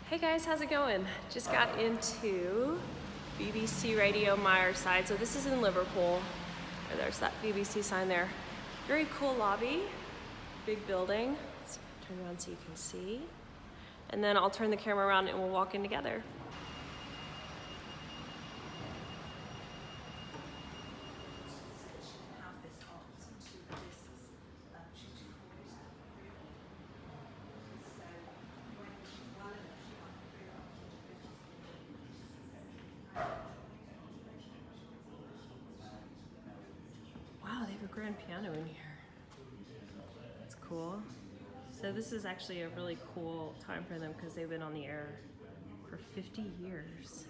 Hey guys, how's it going? Just got into BBC Radio Meyerside. So this is in Liverpool. There's that BBC sign there. Very cool lobby, big building. Let's turn around so you can see. And then I'll turn the camera around and we'll walk in together. Wow, they have a grand piano in here. That's cool. So this is actually a really cool time for them because they've been on the air for 50 years.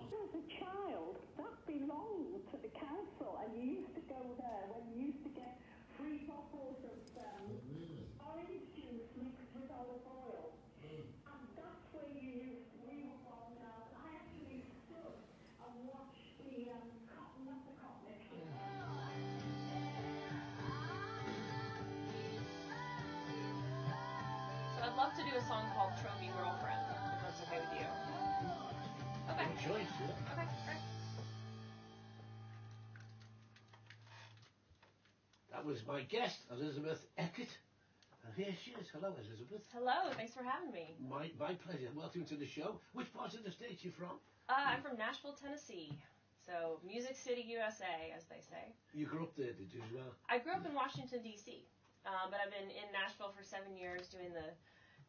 As a child, that belonged to the council, and you used to go there when you used to get free bottles of orange juice mixed with olive oil. And that's where we were born down. I actually stood and watched the cotton, not the cotton. So I'd love to do a song called Trophy Girlfriend, if that's okay with you. Okay. Good choice, yeah. Okay, great. That was my guest, Elizabeth Eckert. And here she is. Hello, Elizabeth. Hello, thanks for having me. My pleasure. Welcome to the show. Which part of the state are you from? I'm from Nashville, Tennessee. So Music City, USA, as they say. You grew up there, did you, as well? I grew up in Washington, D.C., but I've been in Nashville for 7 years doing the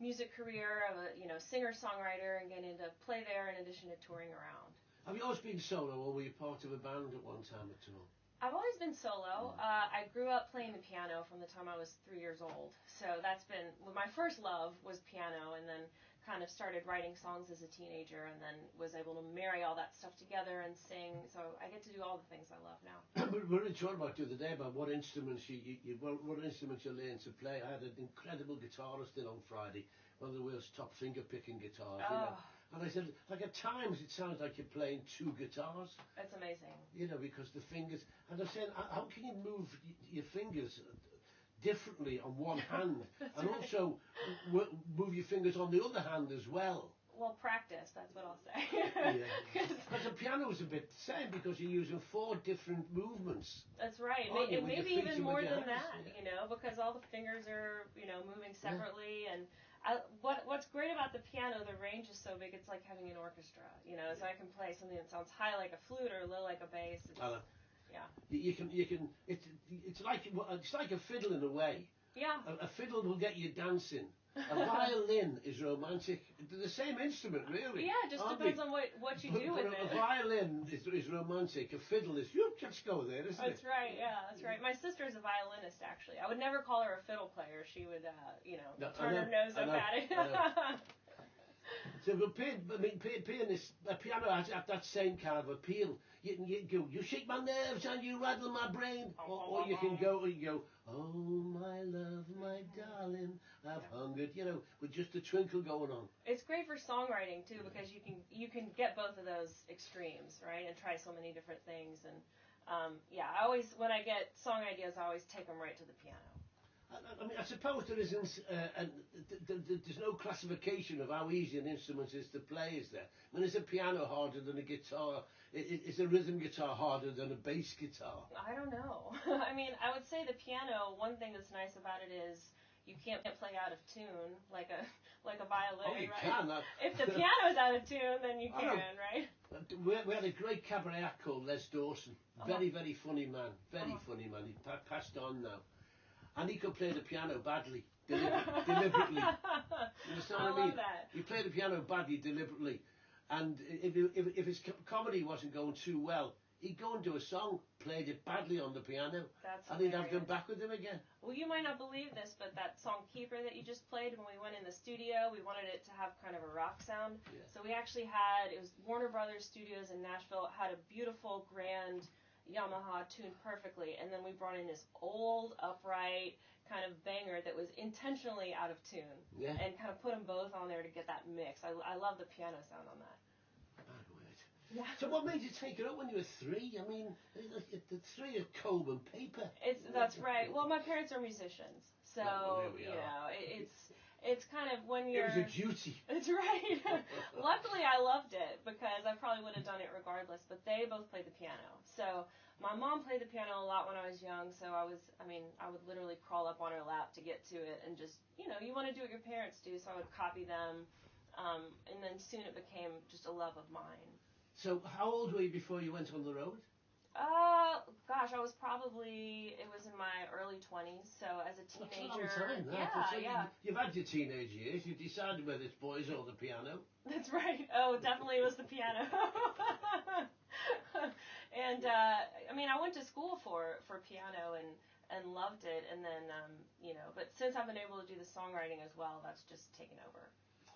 music career of a singer-songwriter and getting to play there in addition to touring around. Have you always been solo, or were you part of a band at one time at all? I've always been solo. I grew up playing the piano from the time I was 3 years old. So that's been, my first love was piano, and then kind of started writing songs as a teenager, and then was able to marry all that stuff together and sing. So I get to do all the things I love now. We were talking about the other day about what instruments what instruments you learned to play. I had an incredible guitarist in on Friday, one of the world's top finger-picking guitars. You know? And I said, like, at times it sounds like you're playing two guitars. That's amazing. You know, because the fingers. And I said, how can you move your fingers differently on one hand and right. also move your fingers on the other hand as well? Well, practice, that's what I'll say. Yeah. But the piano is a bit the same because you're using 4 different movements. That's right. And maybe even more than that, because all the fingers are, moving separately. Yeah. And what's great about the piano, the range is so big, it's like having an orchestra, so I can play something that sounds high like a flute or low like a bass. Yeah. You can. It's like a fiddle in a way. Yeah. A fiddle will get you dancing. A violin is romantic. They're the same instrument, really. Yeah, it just depends on what you do with it. A violin is romantic. A fiddle is, just go there, isn't it? That's right, yeah, that's right. My sister's a violinist, actually. I would never call her a fiddle player. She would, turn her nose up at it. So, pianist, piano has that same kind of appeal. You can go, you shake my nerves and you rattle my brain, or you can go, oh my love, my darling, I've hungered, with just a twinkle going on. It's great for songwriting too, because you can get both of those extremes, right, and try so many different things. And I always, when I get song ideas, I always take them right to the piano. I mean, I suppose there isn't, there's no classification of how easy an instrument is to play, is there? I mean, is a piano harder than a guitar? Is a rhythm guitar harder than a bass guitar? I don't know. I mean, I would say the piano, one thing that's nice about it is you can't play out of tune like a violin, oh, you right? Can. If the piano's out of tune, then you can, right? We had a great cabaret act called Les Dawson. Very, very funny man. Very funny man. He passed on now. And he could play the piano badly, deliberately. You understand what I mean? Love that. He played the piano badly, deliberately. And if his comedy wasn't going too well, he'd go and do a song, played it badly on the piano, and he'd have them back with him again. Well, you might not believe this, but that song Keeper that you just played, when we went in the studio, we wanted it to have kind of a rock sound. Yeah. So we actually it was Warner Brothers Studios in Nashville, had a beautiful, grand Yamaha tuned perfectly, and then we brought in this old upright kind of banger that was intentionally out of tune, and kind of put them both on there to get that mix. I love the piano sound on that. Bad word. Yeah. So what made you take it up when you were 3? I mean, the 3 are comb and paper. That's right. Well, my parents are musicians, so it's kind of when you're. It was a duty. It's right. Luckily, I loved it because I probably would have done it regardless. But they both played the piano, so my mom played the piano a lot when I was young. So I would literally crawl up on her lap to get to it, and just you want to do what your parents do. So I would copy them, and then soon it became just a love of mine. So how old were you before you went on the road? Gosh, it was in my early 20s, so as a teenager. That's a long time, that. Yeah. You've had your teenage years, you've decided whether it's boys or the piano. That's right. Oh, definitely it was the piano. And, I went to school for piano and loved it, and then, but since I've been able to do the songwriting as well, that's just taken over.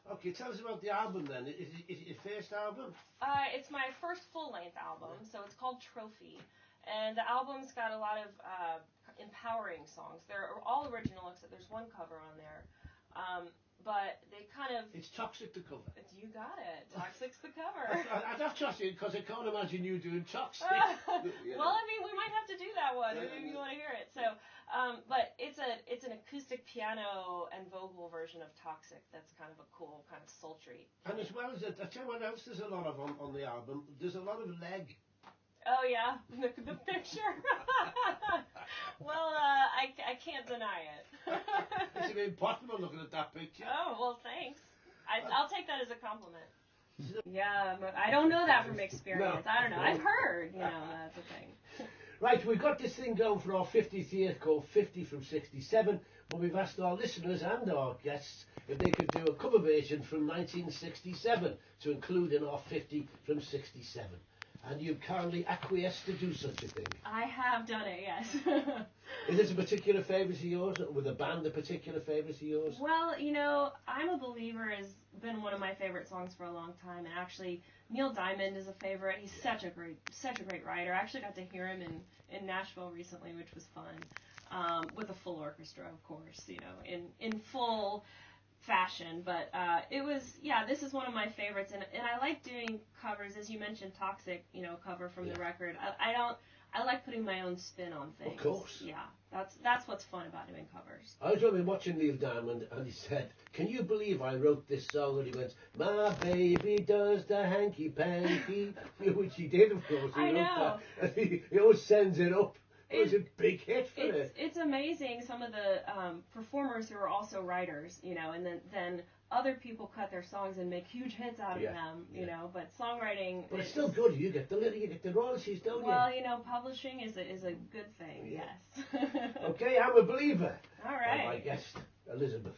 Okay, tell us about the album then. Is it your first album? It's my first full-length album, so it's called Trophy. And the album's got a lot of empowering songs. They're all original, except there's one cover on there. But they kind of... It's Toxic, the cover. You got it. Toxic's the cover. I'd have Toxic because I can't imagine you doing Toxic. Well, we might have to do that one if you want to hear it. So, but it's an acoustic piano and vocal version of Toxic that's kind of a cool, kind of sultry. And as well as I tell you what else there's a lot of on the album. There's a lot of leg. Oh yeah, the picture. Well, I can't deny it. It's impossible looking at that picture. Oh well, thanks. I'll take that as a compliment. Yeah, but I don't know that from experience. No. I don't know. I've heard, that's a thing. Right, we've got this thing going for our 50th year called 50 from 67, but we've asked our listeners and our guests if they could do a cover version from 1967 to include in our 50 from 67. And you've kindly acquiesced to do such a thing. I have done it, yes. Is this a particular favourite of yours? Or with a band a particular favourite of yours? Well, I'm a Believer has been one of my favourite songs for a long time. And actually, Neil Diamond is a favourite. He's such a great writer. I actually got to hear him in Nashville recently, which was fun. With a full orchestra, of course, in full fashion, but this is one of my favorites, and I like doing covers, as you mentioned, Toxic, cover from the record. I like putting my own spin on things. Of course. Yeah, that's what's fun about doing covers. I was only watching Neil Diamond, and he said, "Can you believe I wrote this song?" And he went, "My baby does the hanky panky," which he did, of course. I know. That. And he always sends it up. It was a big hit for it. It's amazing some of the performers who are also writers, and then other people cut their songs and make huge hits out of them, but songwriting... But it's still good. You get the royalties, don't you? Well, publishing is a good thing, yes. Okay, I'm a Believer. All right. My guest, Elizabeth.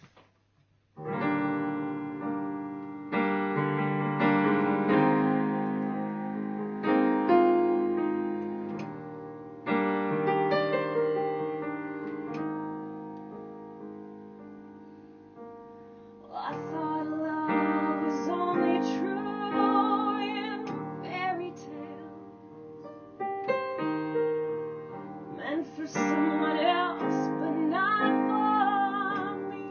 Someone else, but not for me.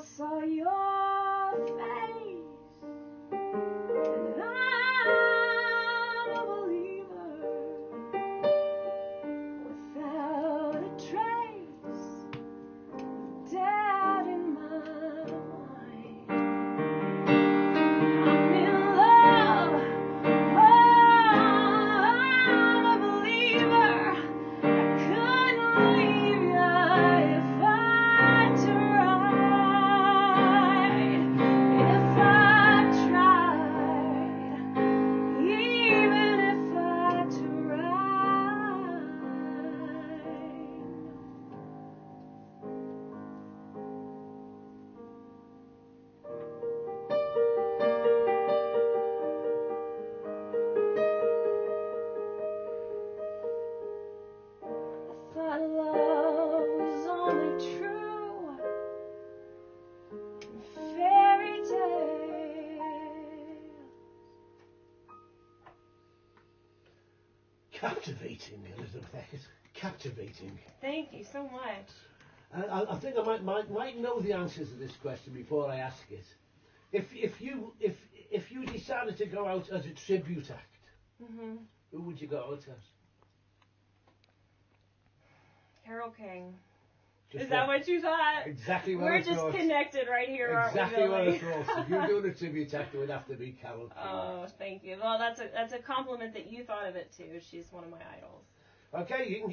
saw your face, and I'm a believer without a trace of doubt in my mind. I'm in love, oh, I'm a believer. I couldn't leave you if I tried, even if I tried. I thought love was only true in fairy tales. Captivating, Elizabeth Eckert. Captivating. Thank you so much. I think I might know the answers to this question before I ask it. If you decided to go out as a tribute act, who would you go out as? Carole King. Just Is that what you thought? Exactly what We're I just thought. connected right here, Exactly aren't we, what Billy? I thought. If you're doing a tribute act, it would have to be Carole King. Oh, thank you. Well, that's a compliment that you thought of it too. She's one of my idols. Okay, you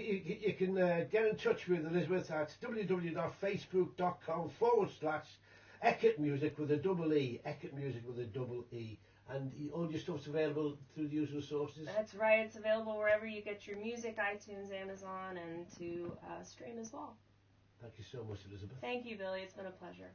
can get in touch with Elizabeth at www.facebook.com/Eckert Music with a double E, Eckert Music with a double E. And all your stuff's available through the usual sources? That's right. It's available wherever you get your music, iTunes, Amazon, and to stream as well. Thank you so much, Elizabeth. Thank you, Billy. It's been a pleasure.